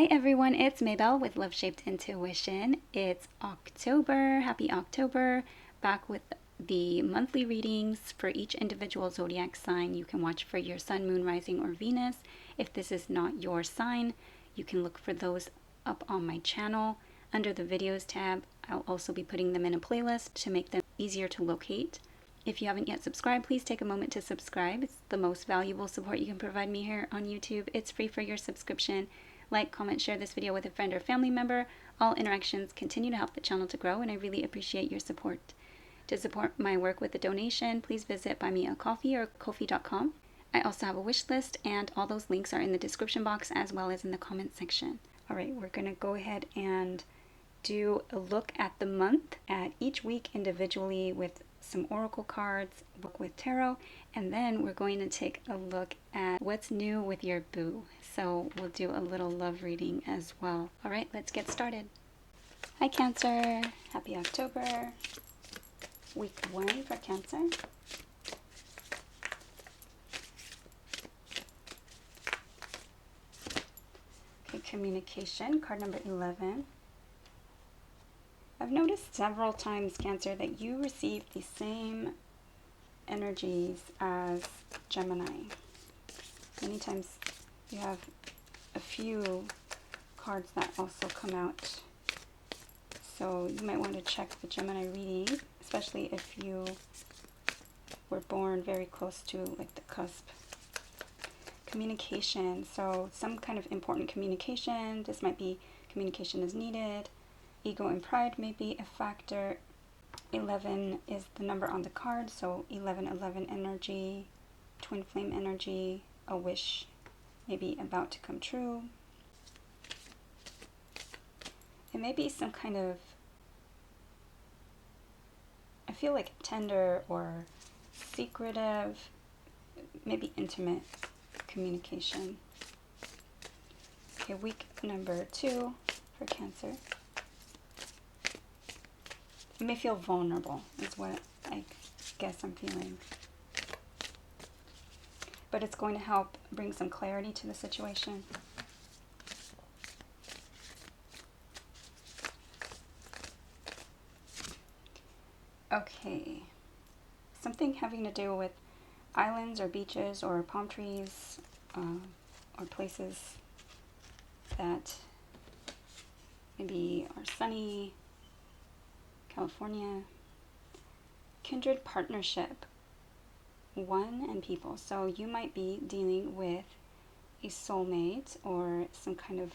Hi everyone, it's Maybelle with Love Shaped Intuition. It's October, happy October, back with the monthly readings for each individual zodiac sign. You can watch for your sun, moon, rising, or Venus. If this is not your sign, you can look for those up on my channel. Under the videos tab, I'll also be putting them in a playlist to make them easier to locate. If you haven't yet subscribed, please take a moment to subscribe. It's the most valuable support you can provide me here on YouTube. It's free for your subscription. Like, comment, share this video with a friend or family member. All interactions continue to help the channel to grow, and I really appreciate your support. To support my work with a donation, please visit buymeacoffee or ko-fi.com. I also have a wish list, and all those links are in the description box as well as in the comment section. All right, we're going to go ahead and do a look at the month, at each week individually with some oracle cards, book with tarot, and then we're going to take a look at what's new with your boo. So we'll do a little love reading as well. All right, let's get started. Hi Cancer, happy October. Week 1 for Cancer. Okay, communication, card number 11. I've noticed several times, Cancer, that you receive the same energies as Gemini. Many times you have a few cards that also come out. So you might want to check the Gemini reading, especially if you were born very close to like the cusp. Communication, so some kind of important communication. This might be communication is needed. Ego and pride may be a factor. 11 is the number on the card, so 11-11 energy, twin flame energy, a wish may be about to come true. It may be some kind of, I feel like tender or secretive, maybe intimate communication. Okay, week number 2 for Cancer. You may feel vulnerable, is what I guess I'm feeling. But it's going to help bring some clarity to the situation. Okay. Something having to do with islands or beaches or palm trees or places that maybe are sunny. California. Kindred partnership. 1 and people. So you might be dealing with a soulmate or some kind of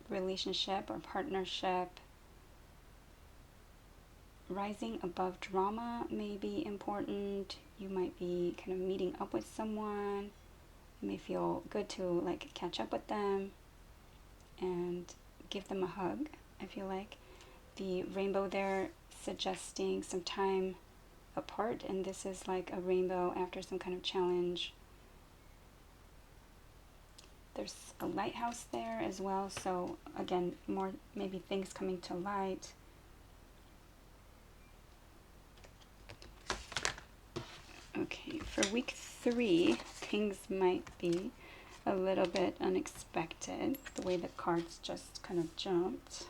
relationship or partnership. Rising above drama may be important. You might be kind of meeting up with someone. It may feel good to like catch up with them and give them a hug. I feel like the rainbow there suggesting some time apart, and this is like a rainbow after some kind of challenge. There's a lighthouse there as well, so again, more maybe things coming to light. Okay, for week 3, things might be a little bit unexpected, the way the cards just kind of jumped.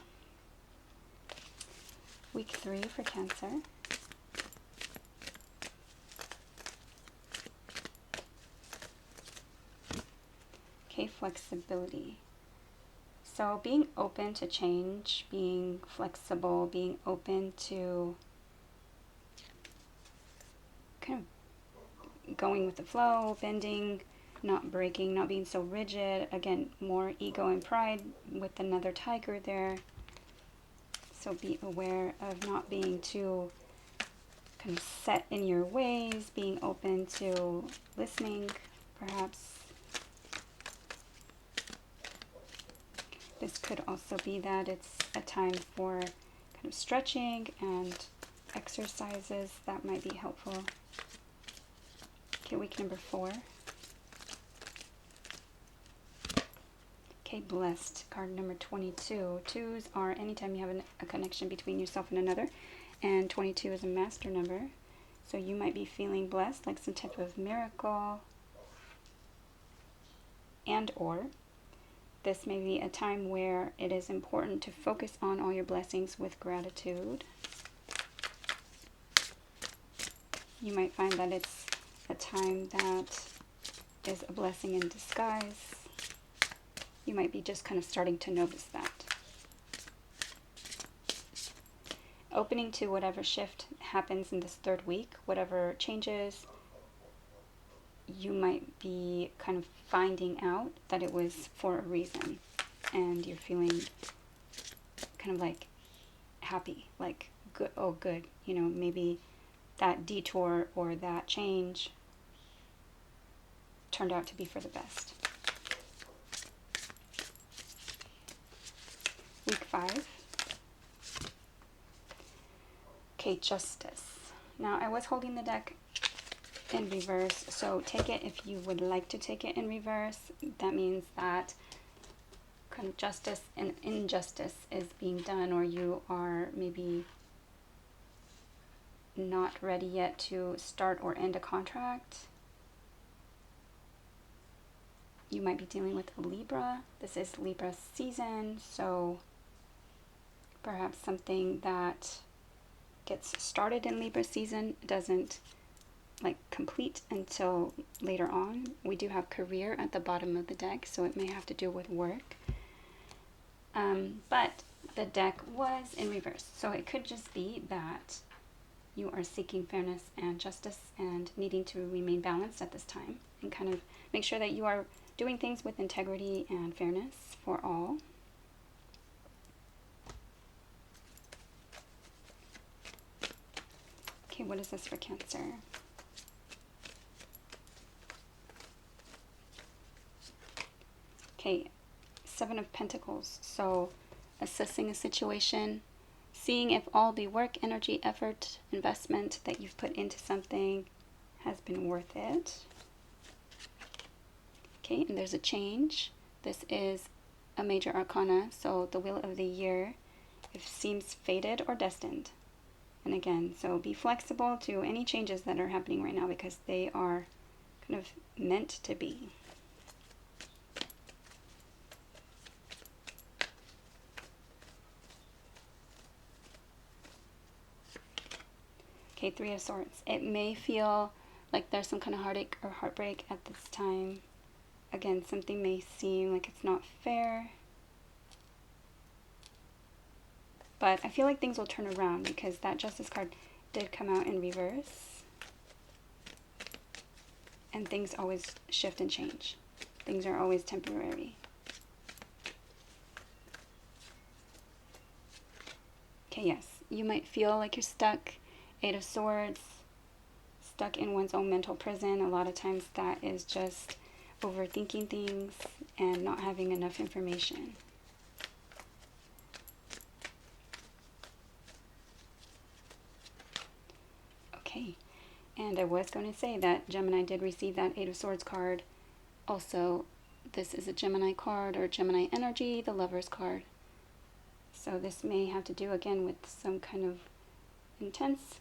Week 3 for Cancer. Okay, flexibility. So being open to change, being flexible, being open to kind of going with the flow, bending, not breaking, not being so rigid. Again, more ego and pride with another tiger there. So be aware of not being too kind of set in your ways, being open to listening, perhaps. This could also be that it's a time for kind of stretching and exercises that might be helpful. Okay, week number 4. Okay, blessed, card number 22. 2s are anytime you have a connection between yourself and another, and 22 is a master number. So you might be feeling blessed, like some type of miracle, and or this may be a time where it is important to focus on all your blessings with gratitude. You might find that it's a time that is a blessing in disguise. You might be just kind of starting to notice that. Opening to whatever shift happens in this third week, whatever changes, you might be kind of finding out that it was for a reason, and you're feeling kind of like happy, like good, oh good, you know, maybe that detour or that change turned out to be for the best. Week 5. Okay, Justice. Now, I was holding the deck in reverse, so take it if you would like to take it in reverse. That means that kind of justice and injustice is being done, or you are maybe not ready yet to start or end a contract. You might be dealing with a Libra. This is Libra season, so perhaps something that gets started in Libra season doesn't like complete until later on. We do have career at the bottom of the deck, so it may have to do with work. But the deck was in reverse, so it could just be that you are seeking fairness and justice and needing to remain balanced at this time and kind of make sure that you are doing things with integrity and fairness for all. Okay, what is this for Cancer? Okay, 7 of Pentacles. So assessing a situation, seeing if all the work, energy, effort, investment that you've put into something has been worth it. Okay, and there's a change. This is a major arcana, so the wheel of the year. It seems fated or destined. And again, so be flexible to any changes that are happening right now because they are kind of meant to be. Okay, 3 of Swords. It may feel like there's some kind of heartache or heartbreak at this time. Again, something may seem like it's not fair. But I feel like things will turn around because that Justice card did come out in reverse. And things always shift and change. Things are always temporary. Okay, yes. You might feel like you're stuck. 8 of Swords. Stuck in one's own mental prison. A lot of times that is just overthinking things and not having enough information. Okay, and I was going to say that Gemini did receive that 8 of Swords card. Also, this is a Gemini card or Gemini energy, the Lover's card. So this may have to do again with some kind of intense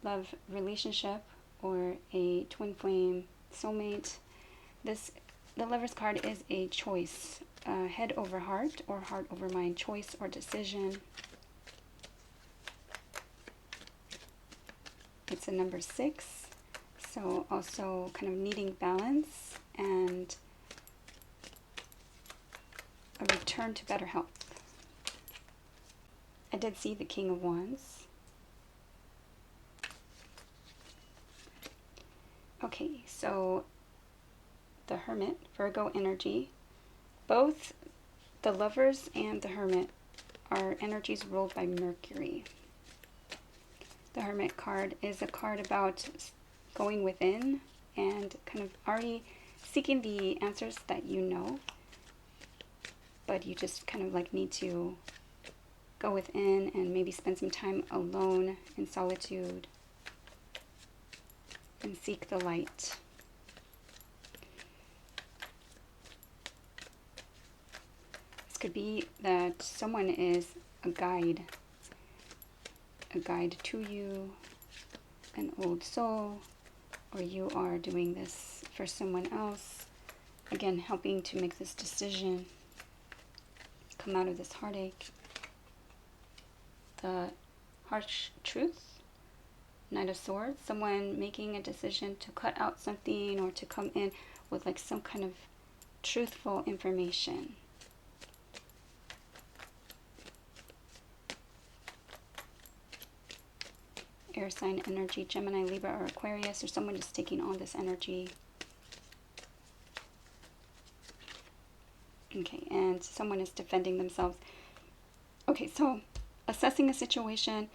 love relationship or a twin flame soulmate. The Lover's card is a choice, head over heart or heart over mind, choice or decision. It's a number 6, so also kind of needing balance and a return to better health. I did see the King of Wands. Okay, so the Hermit, Virgo energy. Both the Lovers and the Hermit are energies ruled by Mercury. The Hermit card is a card about going within and kind of already seeking the answers that you know, but you just kind of like need to go within and maybe spend some time alone in solitude and seek the light. This could be that someone is a guide to you, an old soul, or you are doing this for someone else. again, helping to make this decision, come out of this heartache. The harsh truth, Knight of Swords, someone making a decision to cut out something or to come in with like some kind of truthful information. Air sign energy, Gemini, Libra, or Aquarius, or someone just taking on this energy. Okay, and someone is defending themselves. Okay, so assessing a situation,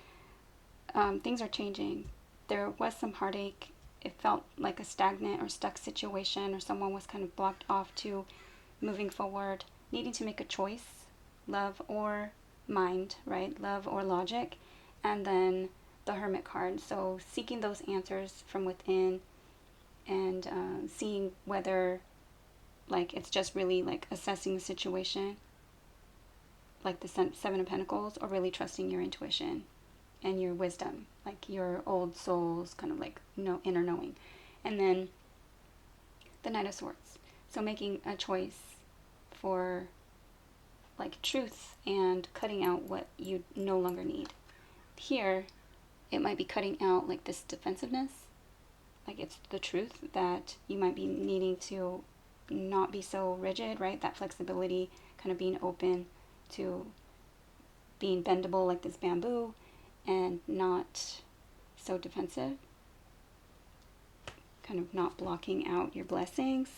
things are changing. There was some heartache. It felt like a stagnant or stuck situation, or someone was kind of blocked off to moving forward, needing to make a choice, love or mind, right? Love or logic. And then the Hermit card. So seeking those answers from within and seeing whether like it's just really like assessing the situation, like the Seven of Pentacles, or really trusting your intuition and your wisdom, like your old soul's kind of like inner knowing. And then the Knight of Swords. So making a choice for like truth and cutting out what you no longer need. Here, it might be cutting out like this defensiveness, like it's the truth that you might be needing to not be so rigid, right? That flexibility, kind of being open to being bendable like this bamboo and not so defensive, kind of not blocking out your blessings.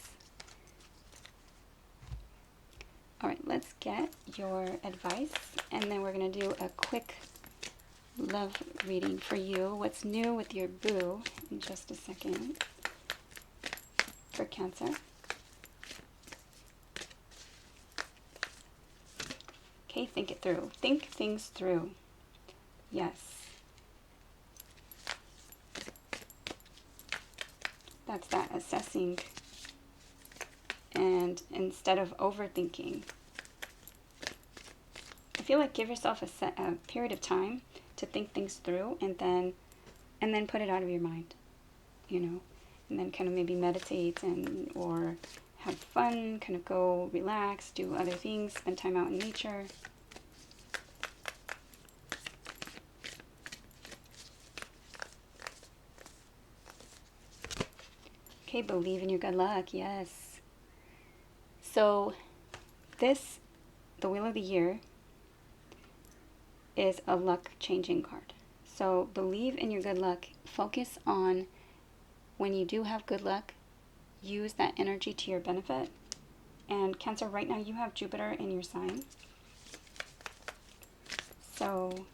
All right, let's get your advice, and then we're going to do a quick love reading for you. What's new with your boo in just a second for Cancer. Okay, think it through. Think things through. Yes. That's that assessing. And instead of overthinking, I feel like give yourself a period of time to think things through, and then put it out of your mind, and then kind of maybe meditate or have fun, kind of go relax, do other things, spend time out in nature. Okay, believe in your good luck. Yes. So the Wheel of the Year is a luck changing card. So believe in your good luck. Focus on when you do have good luck, use that energy to your benefit. And Cancer, right now you have Jupiter in your sign. So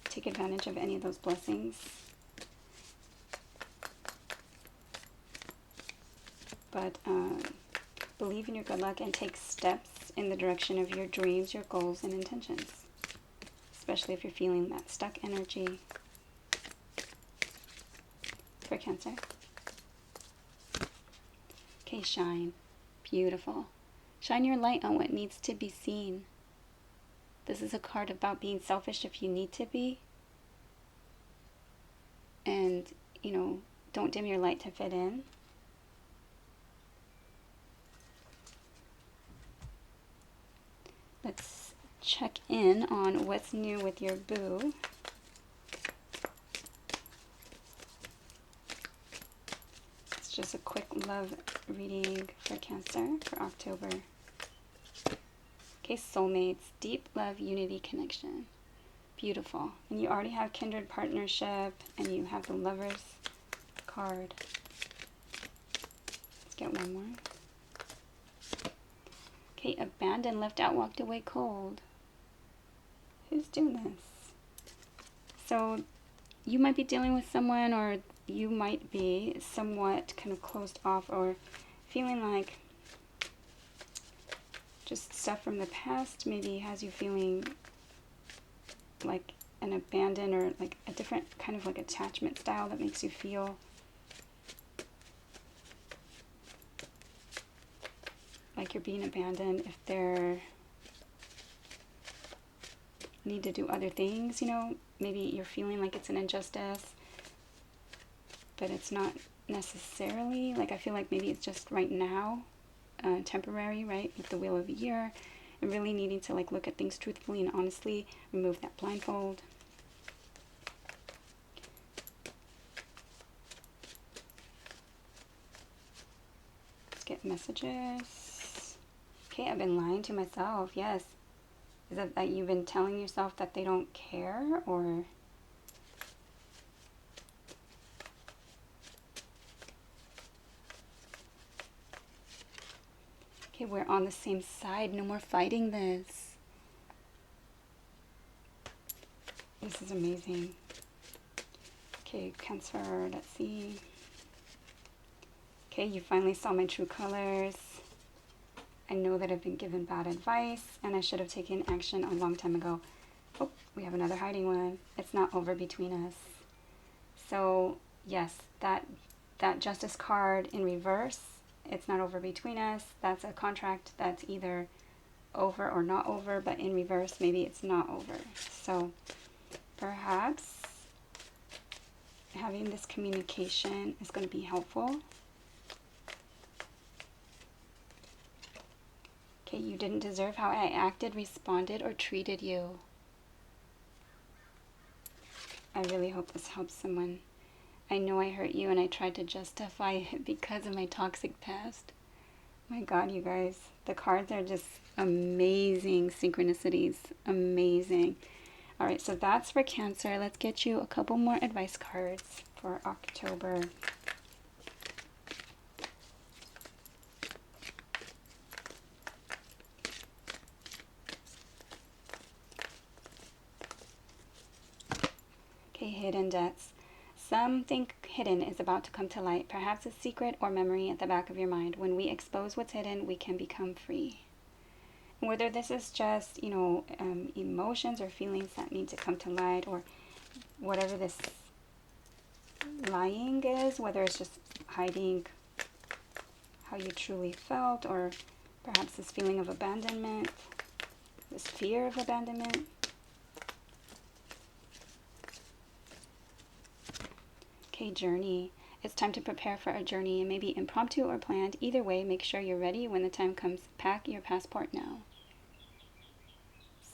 take advantage of any of those blessings. But believe in your good luck and take steps in the direction of your dreams, your goals, and intentions. Especially if you're feeling that stuck energy for Cancer. Okay, shine. Beautiful. Shine your light on what needs to be seen. This is a card about being selfish if you need to be. And, don't dim your light to fit in. Let's check in on what's new with your boo. It's just a quick love reading for Cancer for October. Okay, soulmates, deep love, unity, connection. Beautiful. And you already have kindred partnership, and you have the Lovers card. Let's get one more. Okay, abandoned, left out, walked away cold. Who's doing this? So you might be dealing with someone, or you might be somewhat kind of closed off, or feeling like just stuff from the past maybe has you feeling like an abandoned, or like a different kind of like attachment style that makes you feel like you're being abandoned. If they're need to do other things, maybe you're feeling like it's an injustice, but it's not necessarily. Like, I feel like maybe it's just right now temporary, right? With the wheel of the year, and really needing to like look at things truthfully and honestly, remove that blindfold. Let's get messages. Okay, I've been lying to myself. Yes. Is it that you've been telling yourself that they don't care, or okay, we're on the same side. No more fighting this. This is amazing. Okay, Cancer, let's see. Okay, you finally saw my true colors. I know that I've been given bad advice and I should have taken action a long time ago. Oh, we have another hiding one. It's not over between us. So, yes, that Justice card in reverse, it's not over between us. That's a contract that's either over or not over, but in reverse, maybe it's not over. So, perhaps having this communication is going to be helpful. Okay, you didn't deserve how I acted, responded, or treated you. I really hope this helps someone. I know I hurt you and I tried to justify it because of my toxic past. My God, you guys, the cards are just amazing synchronicities. Amazing. All right, so that's for Cancer. Let's get you a couple more advice cards for October. Okay, hidden debts. Something hidden is about to come to light, perhaps a secret or memory at the back of your mind. When we expose what's hidden, we can become free. And whether this is just, emotions or feelings that need to come to light, or whatever this lying is, whether it's just hiding how you truly felt, or perhaps this feeling of abandonment, this fear of abandonment. Okay, journey. It's time to prepare for a journey. It may be impromptu or planned. Either way, make sure you're ready when the time comes. Pack your passport now.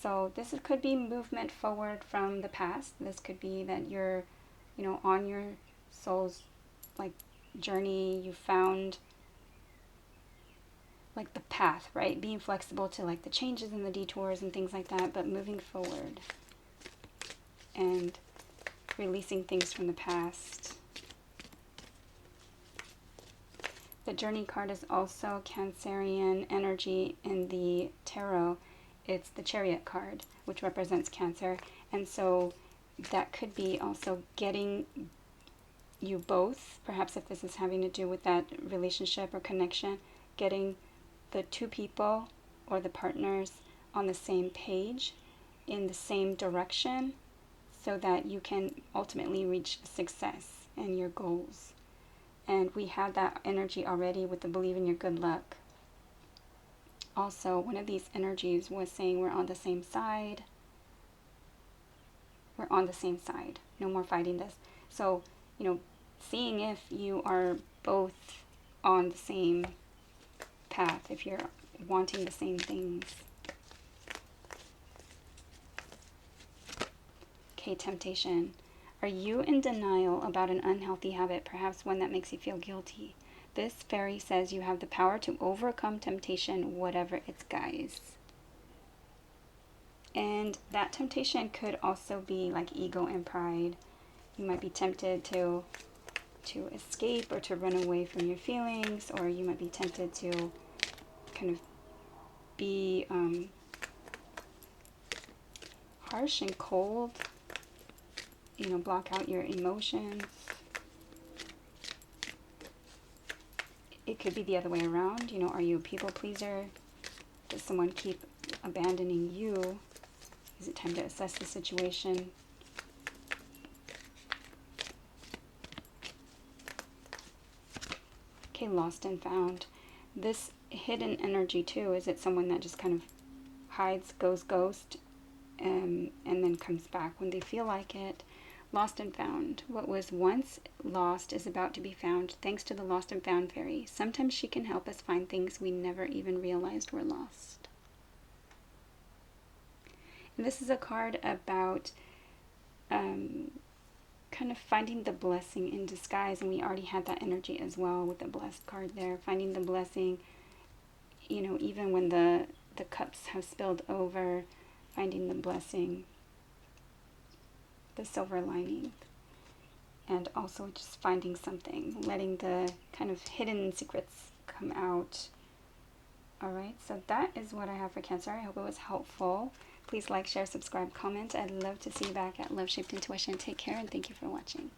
So this could be movement forward from the past. This could be that you're, on your soul's journey. You found the path, right? Being flexible to the changes and the detours and things like that, but moving forward and releasing things from the past. The Journey card is also Cancerian energy in the tarot. It's the Chariot card, which represents Cancer. And so that could be also getting you both, perhaps if this is having to do with that relationship or connection, getting the two people or the partners on the same page, in the same direction, so that you can ultimately reach success and your goals. And we had that energy already with the believe in your good luck. Also, one of these energies was saying we're on the same side. We're on the same side. No more fighting this. So, seeing if you are both on the same path, if you're wanting the same things. Okay, temptation. Are you in denial about an unhealthy habit, perhaps one that makes you feel guilty? This fairy says you have the power to overcome temptation, whatever its guise. And that temptation could also be like ego and pride. You might be tempted to escape or to run away from your feelings, or you might be tempted to kind of be harsh and cold. Block out your emotions. It could be the other way around. Are you a people pleaser? Does someone keep abandoning you? Is it time to assess the situation? Okay, lost and found. This hidden energy too, is it someone that just kind of hides, goes ghost, and then comes back when they feel like it? Lost and found. What was once lost is about to be found thanks to the Lost and Found fairy. Sometimes she can help us find things we never even realized were lost. And this is a card about kind of finding the blessing in disguise, and we already had that energy as well with the blessed card there. Finding the blessing, you know, even when the cups have spilled over, finding the blessing, the silver lining, and also just finding something, letting the kind of hidden secrets come out. Alright, so that is what I have for Cancer. I hope it was helpful. Please like, share, subscribe, comment. I'd love to see you back at Love Shaped Intuition. Take care, and thank you for watching.